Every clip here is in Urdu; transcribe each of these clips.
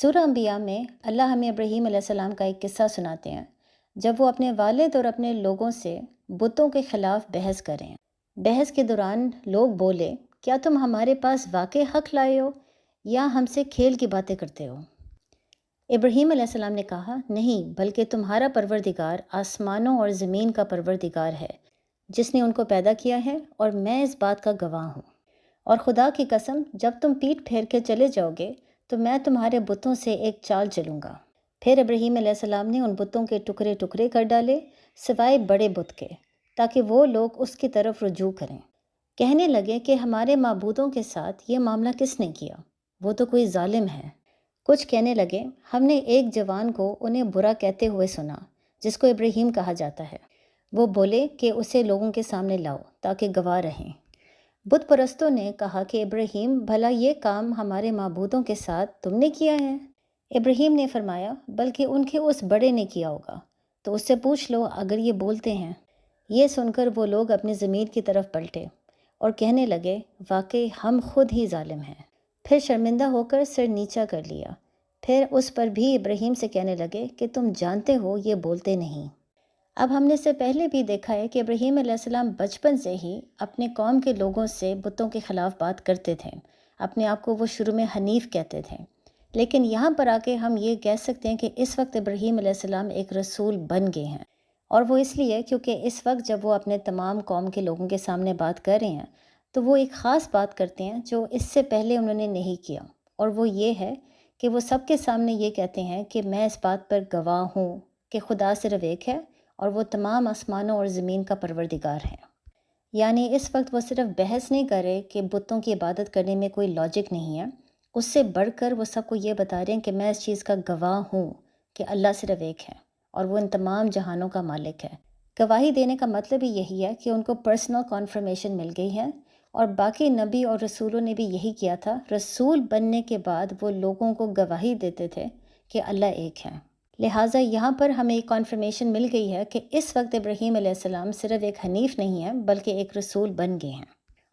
سورہ انبیاء میں اللہ ہمیں ابراہیم علیہ السلام کا ایک قصہ سناتے ہیں جب وہ اپنے والد اور اپنے لوگوں سے بتوں کے خلاف بحث کریں۔ بحث کے دوران لوگ بولے، کیا تم ہمارے پاس واقع حق لائے ہو یا ہم سے کھیل کی باتیں کرتے ہو؟ ابراہیم علیہ السلام نے کہا، نہیں، بلکہ تمہارا پروردگار آسمانوں اور زمین کا پروردگار ہے جس نے ان کو پیدا کیا ہے، اور میں اس بات کا گواہ ہوں۔ اور خدا کی قسم، جب تم پیٹھ پھیر کے چلے جاؤ گے تو میں تمہارے بتوں سے ایک چال چلوں گا۔ پھر ابراہیم علیہ السلام نے ان بتوں کے ٹکڑے ٹکڑے کر ڈالے سوائے بڑے بت کے، تاکہ وہ لوگ اس کی طرف رجوع کریں۔ کہنے لگے کہ ہمارے معبودوں کے ساتھ یہ معاملہ کس نے کیا؟ وہ تو کوئی ظالم ہے۔ کچھ کہنے لگے، ہم نے ایک جوان کو انہیں برا کہتے ہوئے سنا جس کو ابراہیم کہا جاتا ہے۔ وہ بولے کہ اسے لوگوں کے سامنے لاؤ تاکہ گواہ رہیں۔ بت پرستوں نے کہا کہ ابراہیم، بھلا یہ کام ہمارے معبودوں کے ساتھ تم نے کیا ہے؟ ابراہیم نے فرمایا، بلکہ ان کے اس بڑے نے کیا ہوگا، تو اس سے پوچھ لو اگر یہ بولتے ہیں۔ یہ سن کر وہ لوگ اپنی ضمیر کی طرف پلٹے اور کہنے لگے، واقعی ہم خود ہی ظالم ہیں۔ پھر شرمندہ ہو کر سر نیچا کر لیا۔ پھر اس پر بھی ابراہیم سے کہنے لگے کہ تم جانتے ہو یہ بولتے نہیں۔ اب ہم نے اس سے پہلے بھی دیکھا ہے کہ ابراہیم علیہ السلام بچپن سے ہی اپنے قوم کے لوگوں سے بتوں کے خلاف بات کرتے تھے۔ اپنے آپ کو وہ شروع میں حنیف کہتے تھے، لیکن یہاں پر آ کے ہم یہ کہہ سکتے ہیں کہ اس وقت ابراہیم علیہ السلام ایک رسول بن گئے ہیں، اور وہ اس لیے کیونکہ اس وقت جب وہ اپنے تمام قوم کے لوگوں کے سامنے بات کر رہے ہیں تو وہ ایک خاص بات کرتے ہیں جو اس سے پہلے انہوں نے نہیں کیا، اور وہ یہ ہے کہ وہ سب کے سامنے یہ کہتے ہیں کہ میں اس بات پر گواہ ہوں کہ خدا صرف ایک ہے اور وہ تمام آسمانوں اور زمین کا پروردگار ہے۔ یعنی اس وقت وہ صرف بحث نہیں کر رہے کہ بتوں کی عبادت کرنے میں کوئی لاجک نہیں ہے، اس سے بڑھ کر وہ سب کو یہ بتا رہے ہیں کہ میں اس چیز کا گواہ ہوں کہ اللہ صرف ایک ہے اور وہ ان تمام جہانوں کا مالک ہے۔ گواہی دینے کا مطلب ہی یہی ہے کہ ان کو پرسنل کانفرمیشن مل گئی ہے، اور باقی نبی اور رسولوں نے بھی یہی کیا تھا۔ رسول بننے کے بعد وہ لوگوں کو گواہی دیتے تھے کہ اللہ ایک ہے۔ لہٰذا یہاں پر ہمیں ایک کانفرمیشن مل گئی ہے کہ اس وقت ابراہیم علیہ السلام صرف ایک حنیف نہیں ہے بلکہ ایک رسول بن گئے ہیں۔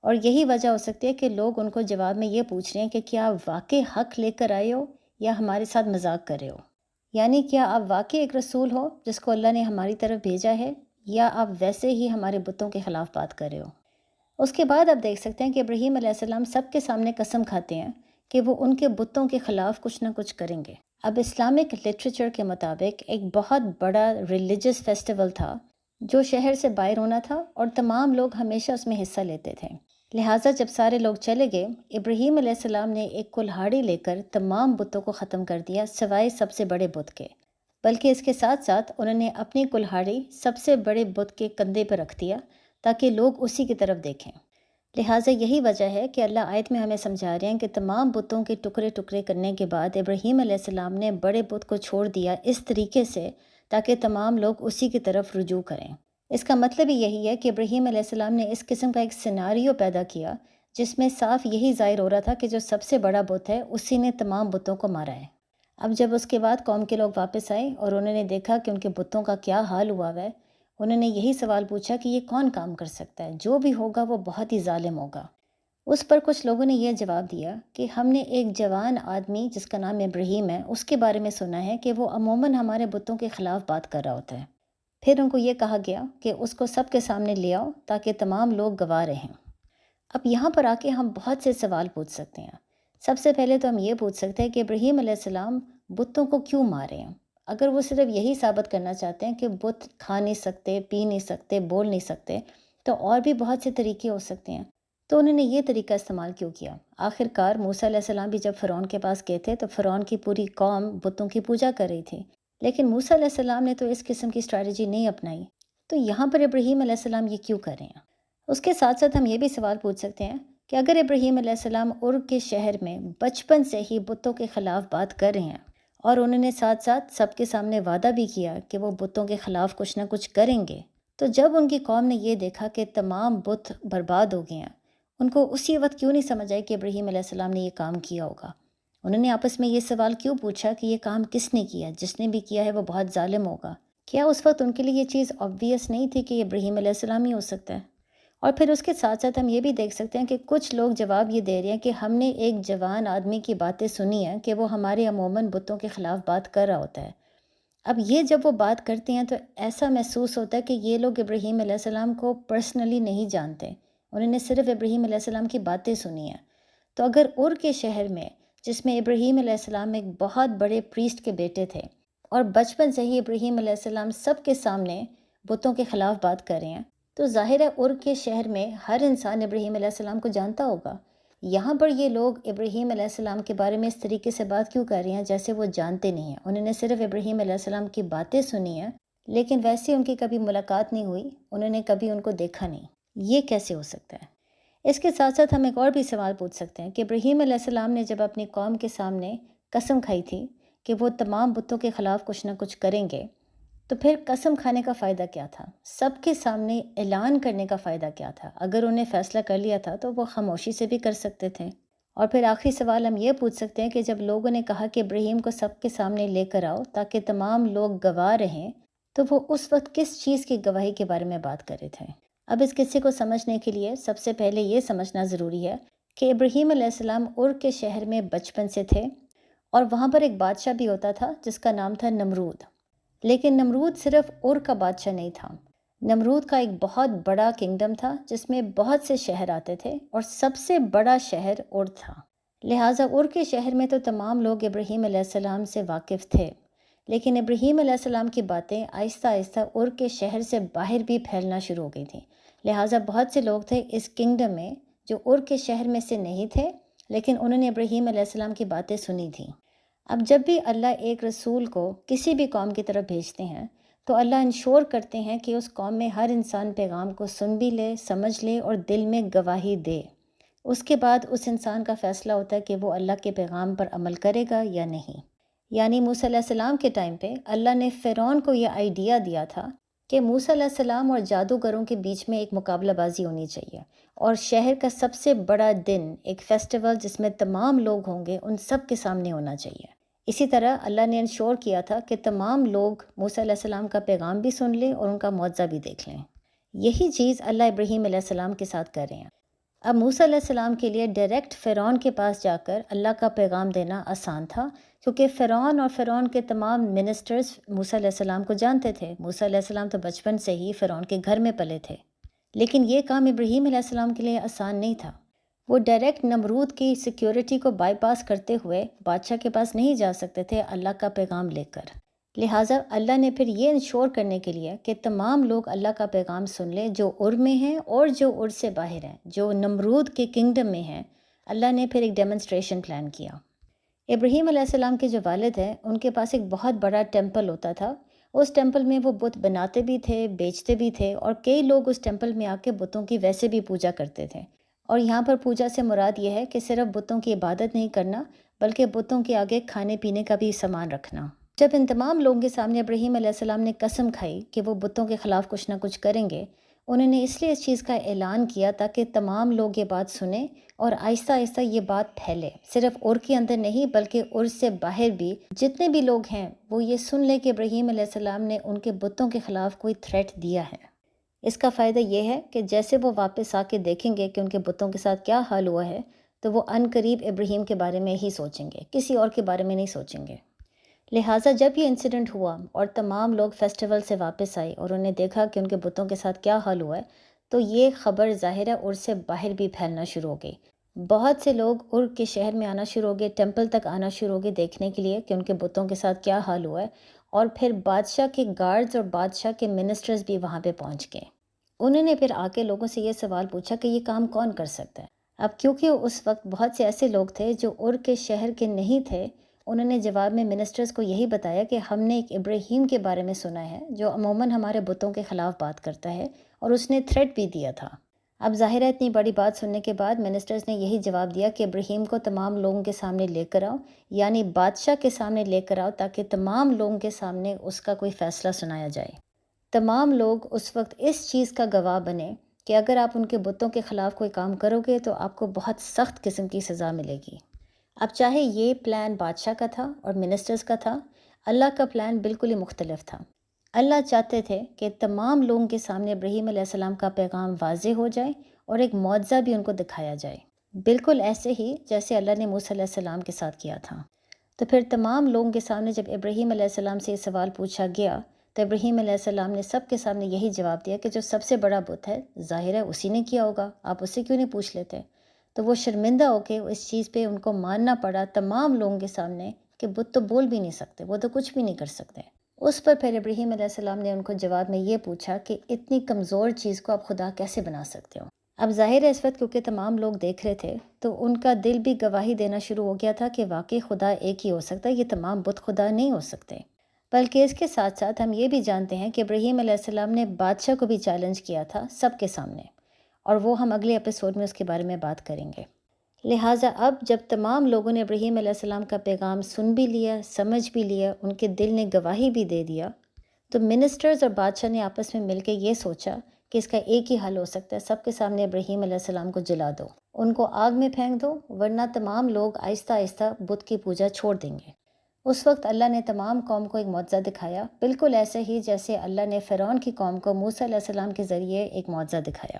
اور یہی وجہ ہو سکتی ہے کہ لوگ ان کو جواب میں یہ پوچھ رہے ہیں کہ کیا آپ واقعی حق لے کر آئے ہو یا ہمارے ساتھ مذاق کر رہے ہو؟ یعنی کیا آپ واقعی ایک رسول ہو جس کو اللہ نے ہماری طرف بھیجا ہے، یا آپ ویسے ہی ہمارے بتوں کے خلاف بات کر رہے ہو؟ اس کے بعد آپ دیکھ سکتے ہیں کہ ابراہیم علیہ السلام سب کے سامنے قسم کھاتے ہیں کہ وہ ان کے بتوں کے خلاف کچھ نہ کچھ کریں گے۔ اب اسلامک لٹریچر کے مطابق ایک بہت بڑا ریلیجس فیسٹیول تھا جو شہر سے باہر ہونا تھا، اور تمام لوگ ہمیشہ اس میں حصہ لیتے تھے۔ لہٰذا جب سارے لوگ چلے گئے، ابراہیم علیہ السلام نے ایک کلہاڑی لے کر تمام بتوں کو ختم کر دیا سوائے سب سے بڑے بت کے، بلکہ اس کے ساتھ ساتھ انہوں نے اپنی کلہاڑی سب سے بڑے بت کے کندھے پر رکھ دیا تاکہ لوگ اسی کی طرف دیکھیں۔ لہٰذا یہی وجہ ہے کہ اللہ آیت میں ہمیں سمجھا رہے ہیں کہ تمام بتوں کے ٹکڑے ٹکڑے کرنے کے بعد ابراہیم علیہ السلام نے بڑے بت کو چھوڑ دیا اس طریقے سے تاکہ تمام لوگ اسی کی طرف رجوع کریں۔ اس کا مطلب ہی یہی ہے کہ ابراہیم علیہ السلام نے اس قسم کا ایک سیناریو پیدا کیا جس میں صاف یہی ظاہر ہو رہا تھا کہ جو سب سے بڑا بت ہے اسی نے تمام بتوں کو مارا ہے۔ اب جب اس کے بعد قوم کے لوگ واپس آئے اور انہوں نے دیکھا کہ ان کے بتوں کا کیا حال ہوا ہے، انہوں نے یہی سوال پوچھا کہ یہ کون کام کر سکتا ہے؟ جو بھی ہوگا وہ بہت ہی ظالم ہوگا۔ اس پر کچھ لوگوں نے یہ جواب دیا کہ ہم نے ایک جوان آدمی جس کا نام ابراہیم ہے اس کے بارے میں سنا ہے کہ وہ عموماً ہمارے بتوں کے خلاف بات کر رہا ہوتا ہے۔ پھر ان کو یہ کہا گیا کہ اس کو سب کے سامنے لے آؤ تاکہ تمام لوگ گواہ رہیں۔ اب یہاں پر آ کے ہم بہت سے سوال پوچھ سکتے ہیں۔ سب سے پہلے تو ہم یہ پوچھ سکتے ہیں کہ ابراہیم علیہ السلام بتوں کو کیوں مارے ہیں؟ اگر وہ صرف یہی ثابت کرنا چاہتے ہیں کہ بت کھا نہیں سکتے، پی نہیں سکتے، بول نہیں سکتے، تو اور بھی بہت سے طریقے ہو سکتے ہیں، تو انہوں نے یہ طریقہ استعمال کیوں کیا؟ آخر کار موسیٰ علیہ السلام بھی جب فرعون کے پاس گئے تھے تو فرعون کی پوری قوم بتوں کی پوجا کر رہی تھی، لیکن موسیٰ علیہ السلام نے تو اس قسم کی اسٹریٹجی نہیں اپنائی، تو یہاں پر ابراہیم علیہ السلام یہ کیوں کر رہے ہیں؟ اس کے ساتھ ساتھ ہم یہ بھی سوال پوچھ سکتے ہیں کہ اگر ابراہیم علیہ السلام عرب کے شہر میں بچپن سے ہی بتوں کے خلاف بات کر رہے ہیں، اور انہوں نے ساتھ ساتھ سب کے سامنے وعدہ بھی کیا کہ وہ بتوں کے خلاف کچھ نہ کچھ کریں گے، تو جب ان کی قوم نے یہ دیکھا کہ تمام بت برباد ہو گئے ہیں، ان کو اسی وقت کیوں نہیں سمجھ آئی کہ ابراہیم علیہ السلام نے یہ کام کیا ہوگا؟ انہوں نے آپس میں یہ سوال کیوں پوچھا کہ یہ کام کس نے کیا؟ جس نے بھی کیا ہے وہ بہت ظالم ہوگا۔ کیا اس وقت ان کے لیے یہ چیز آبویس نہیں تھی کہ یہ ابراہیم علیہ السلام ہی ہو سکتا ہے؟ اور پھر اس کے ساتھ ساتھ ہم یہ بھی دیکھ سکتے ہیں کہ کچھ لوگ جواب یہ دے رہے ہیں کہ ہم نے ایک جوان آدمی کی باتیں سنی ہیں کہ وہ ہمارے عموماً بتوں کے خلاف بات کر رہا ہوتا ہے۔ اب یہ جب وہ بات کرتے ہیں تو ایسا محسوس ہوتا ہے کہ یہ لوگ ابراہیم علیہ السلام کو پرسنلی نہیں جانتے، انہوں نے صرف ابراہیم علیہ السلام کی باتیں سنی ہیں۔ تو اگر ار کے شہر میں، جس میں ابراہیم علیہ السلام ایک بہت بڑے پریسٹ کے بیٹے تھے اور بچپن سے ہی ابراہیم علیہ السلام سب کے سامنے بتوں کے خلاف بات کر رہے ہیں، تو ظاہر ہے ار کے شہر میں ہر انسان ابراہیم علیہ السلام کو جانتا ہوگا۔ یہاں پر یہ لوگ ابراہیم علیہ السلام کے بارے میں اس طریقے سے بات کیوں کر رہے ہیں جیسے وہ جانتے نہیں ہیں؟ انہوں نے صرف ابراہیم علیہ السلام کی باتیں سنی ہیں، لیکن ویسے ان کی کبھی ملاقات نہیں ہوئی، انہوں نے کبھی ان کو دیکھا نہیں۔ یہ کیسے ہو سکتا ہے؟ اس کے ساتھ ساتھ ہم ایک اور بھی سوال پوچھ سکتے ہیں کہ ابراہیم علیہ السلام نے جب اپنی قوم کے سامنے قسم کھائی تھی کہ وہ تمام بتوں کے خلاف کچھ نہ کچھ کریں گے، تو پھر قسم کھانے کا فائدہ کیا تھا؟ سب کے سامنے اعلان کرنے کا فائدہ کیا تھا؟ اگر انہیں فیصلہ کر لیا تھا تو وہ خاموشی سے بھی کر سکتے تھے۔ اور پھر آخری سوال ہم یہ پوچھ سکتے ہیں کہ جب لوگوں نے کہا کہ ابراہیم کو سب کے سامنے لے کر آؤ تاکہ تمام لوگ گواہ رہیں، تو وہ اس وقت کس چیز کی گواہی کے بارے میں بات کر رہے تھے؟ اب اس قصے کو سمجھنے کے لیے سب سے پہلے یہ سمجھنا ضروری ہے کہ ابراہیم علیہ السلام ار کے شہر میں بچپن سے تھے، اور وہاں پر ایک بادشاہ بھی ہوتا تھا جس کا نام تھا نمرود۔ لیکن نمرود صرف ار کا بادشاہ نہیں تھا، نمرود کا ایک بہت بڑا کنگڈم تھا جس میں بہت سے شہر آتے تھے، اور سب سے بڑا شہر ار تھا۔ لہٰذا ار کے شہر میں تو تمام لوگ ابراہیم علیہ السلام سے واقف تھے، لیکن ابراہیم علیہ السلام کی باتیں آہستہ آہستہ ار کے شہر سے باہر بھی پھیلنا شروع ہو گئی تھیں۔ لہٰذا بہت سے لوگ تھے اس کنگڈم میں جو ار کے شہر میں سے نہیں تھے، لیکن انہوں نے ابراہیم علیہ السلام کی باتیں سنی تھیں۔ اب جب بھی اللہ ایک رسول کو کسی بھی قوم کی طرف بھیجتے ہیں تو اللہ انشور کرتے ہیں کہ اس قوم میں ہر انسان پیغام کو سن بھی لے، سمجھ لے اور دل میں گواہی دے۔ اس کے بعد اس انسان کا فیصلہ ہوتا ہے کہ وہ اللہ کے پیغام پر عمل کرے گا یا نہیں۔ یعنی موسیٰ علیہ السلام کے ٹائم پہ اللہ نے فرعون کو یہ آئیڈیا دیا تھا کہ موسیٰ علیہ السلام اور جادوگروں کے بیچ میں ایک مقابلہ بازی ہونی چاہیے، اور شہر کا سب سے بڑا دن، ایک فیسٹیول جس میں تمام لوگ ہوں گے، ان سب کے سامنے ہونا چاہیے۔ اسی طرح اللہ نے انشور کیا تھا کہ تمام لوگ موسیٰ علیہ السلام کا پیغام بھی سن لیں اور ان کا معجزہ بھی دیکھ لیں۔ یہی چیز اللہ ابراہیم علیہ السلام کے ساتھ کر رہے ہیں۔ اب موسیٰ علیہ السلام کے لیے ڈائریکٹ فرعون کے پاس جا کر اللہ کا پیغام دینا آسان تھا، کیونکہ فرعون اور فرعون کے تمام منسٹرز موسیٰ علیہ السلام کو جانتے تھے۔ موسیٰ علیہ السلام تو بچپن سے ہی فرعون کے گھر میں پلے تھے، لیکن یہ کام ابراہیم علیہ السلام کے لیے آسان نہیں تھا۔ وہ ڈائریکٹ نمرود کی سیکیورٹی کو بائی پاس کرتے ہوئے بادشاہ کے پاس نہیں جا سکتے تھے اللہ کا پیغام لے کر۔ لہٰذا اللہ نے پھر یہ انشور کرنے کے لیے کہ تمام لوگ اللہ کا پیغام سن لیں جو ار میں ہیں اور جو ار سے باہر ہیں، جو نمرود کے کنگڈم میں ہیں، اللہ نے پھر ایک ڈیمونسٹریشن پلان کیا۔ ابراہیم علیہ السلام کے جو والد ہیں ان کے پاس ایک بہت بڑا ٹیمپل ہوتا تھا۔ اس ٹیمپل میں وہ بت بناتے بھی تھے، بیچتے بھی تھے، اور کئی لوگ اس ٹیمپل میں آ کے بتوں کی ویسے بھی پوجا کرتے تھے۔ اور یہاں پر پوجا سے مراد یہ ہے کہ صرف بتوں کی عبادت نہیں کرنا، بلکہ بتوں کے آگے کھانے پینے کا بھی سامان رکھنا۔ جب ان تمام لوگوں کے سامنے ابراہیم علیہ السلام نے قسم کھائی کہ وہ بتوں کے خلاف کچھ نہ کچھ کریں گے، انہوں نے اس لیے اس چیز کا اعلان کیا تاکہ تمام لوگ یہ بات سنیں اور آہستہ آہستہ یہ بات پھیلے، صرف ار کے اندر نہیں بلکہ ار سے باہر بھی جتنے بھی لوگ ہیں وہ یہ سن لے کہ ابراہیم علیہ السلام نے ان کے بتوں کے خلاف کوئی تھریٹ دیا ہے۔ اس کا فائدہ یہ ہے کہ جیسے وہ واپس آ کے دیکھیں گے کہ ان کے بتوں کے ساتھ کیا حال ہوا ہے، تو وہ عن قریب ابراہیم کے بارے میں ہی سوچیں گے، کسی اور کے بارے میں نہیں سوچیں گے۔ لہٰذا جب یہ انسیڈنٹ ہوا اور تمام لوگ فیسٹیول سے واپس آئے اور انہیں دیکھا کہ ان کے بتوں کے ساتھ کیا حال ہوا ہے، تو یہ خبر ظاہرہ ار سے باہر بھی پھیلنا شروع ہو گئی۔ بہت سے لوگ ار کے شہر میں آنا شروع ہو گئے، ٹیمپل تک آنا شروع ہو گئے دیکھنے کے لیے کہ ان کے بتوں کے ساتھ کیا حال ہوا ہے، اور پھر بادشاہ کے گارڈز اور بادشاہ کے منسٹرز بھی وہاں پہ پہنچ گئے۔ انہوں نے پھر آ کے لوگوں سے یہ سوال پوچھا کہ یہ کام کون کر سکتا ہے؟ اب کیونکہ اس وقت بہت سے ایسے لوگ تھے جو ار کے شہر کے نہیں تھے، انہوں نے جواب میں منسٹرز کو یہی بتایا کہ ہم نے ایک ابراہیم کے بارے میں سنا ہے جو عموماً ہمارے بتوں کے خلاف بات کرتا ہے، اور اس نے تھریٹ بھی دیا تھا۔ اب ظاہر ہے اتنی بڑی بات سننے کے بعد منسٹرز نے یہی جواب دیا کہ ابراہیم کو تمام لوگوں کے سامنے لے کر آؤ، یعنی بادشاہ کے سامنے لے کر آؤ، تاکہ تمام لوگوں کے سامنے اس کا کوئی فیصلہ سنایا جائے۔ تمام لوگ اس وقت اس چیز کا گواہ بنے کہ اگر آپ ان کے بتوں کے خلاف کوئی کام کرو گے تو آپ کو بہت سخت قسم کی سزا ملے گی۔ اب چاہے یہ پلان بادشاہ کا تھا اور منسٹرز کا تھا، اللہ کا پلان بالکل ہی مختلف تھا۔ اللہ چاہتے تھے کہ تمام لوگوں کے سامنے ابراہیم علیہ السلام کا پیغام واضح ہو جائے اور ایک معجزہ بھی ان کو دکھایا جائے، بالکل ایسے ہی جیسے اللہ نے موسیٰ علیہ السلام کے ساتھ کیا تھا۔ تو پھر تمام لوگوں کے سامنے جب ابراہیم علیہ السلام سے یہ سوال پوچھا گیا تو ابراہیم علیہ السلام نے سب کے سامنے یہی جواب دیا کہ جو سب سے بڑا بت ہے ظاہر ہے اسی نے کیا ہوگا، آپ اس سے کیوں نہیں پوچھ لیتے؟ تو وہ شرمندہ ہو کے اس چیز پہ ان کو ماننا پڑا تمام لوگوں کے سامنے کہ بت تو بول بھی نہیں سکتے، وہ تو کچھ بھی نہیں کر سکتے۔ اس پر پھر ابراہیم علیہ السلام نے ان کو جواب میں یہ پوچھا کہ اتنی کمزور چیز کو آپ خدا کیسے بنا سکتے ہو؟ اب ظاہر ہے اس وقت کیونکہ تمام لوگ دیکھ رہے تھے تو ان کا دل بھی گواہی دینا شروع ہو گیا تھا کہ واقعی خدا ایک ہی ہو سکتا ہے، یہ تمام بت خدا نہیں ہو سکتے۔ بلکہ اس کے ساتھ ساتھ ہم یہ بھی جانتے ہیں کہ ابراہیم علیہ السلام نے بادشاہ کو بھی چیلنج کیا تھا سب کے سامنے، اور وہ ہم اگلے ایپیسوڈ میں اس کے بارے میں بات کریں گے۔ لہٰذا اب جب تمام لوگوں نے ابراہیم علیہ السلام کا پیغام سن بھی لیا، سمجھ بھی لیا، ان کے دل نے گواہی بھی دے دیا، تو منسٹرز اور بادشاہ نے آپس میں مل کے یہ سوچا کہ اس کا ایک ہی حل ہو سکتا ہے، سب کے سامنے ابراہیم علیہ السلام کو جلا دو، ان کو آگ میں پھینک دو، ورنہ تمام لوگ آہستہ آہستہ بت کی پوجا چھوڑ دیں گے۔ اس وقت اللہ نے تمام قوم کو ایک معجزہ دکھایا، بالکل ایسے ہی جیسے اللہ نے فرعون کی قوم کو موسیٰ علیہ السلام کے ذریعے ایک معجزہ دکھایا۔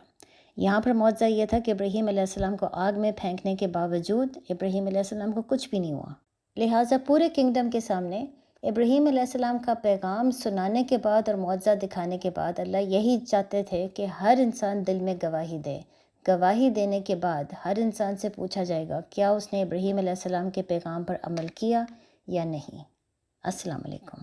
یہاں پر معجزہ یہ تھا کہ ابراہیم علیہ السلام کو آگ میں پھینکنے کے باوجود ابراہیم علیہ السلام کو کچھ بھی نہیں ہوا۔ لہٰذا پورے کنگڈم کے سامنے ابراہیم علیہ السلام کا پیغام سنانے کے بعد اور معجزہ دکھانے کے بعد اللہ یہی چاہتے تھے کہ ہر انسان دل میں گواہی دے۔ گواہی دینے کے بعد ہر انسان سے پوچھا جائے گا کیا اس نے ابراہیم علیہ السلام کے پیغام پر عمل کیا یا نہیں۔ السلام علیکم۔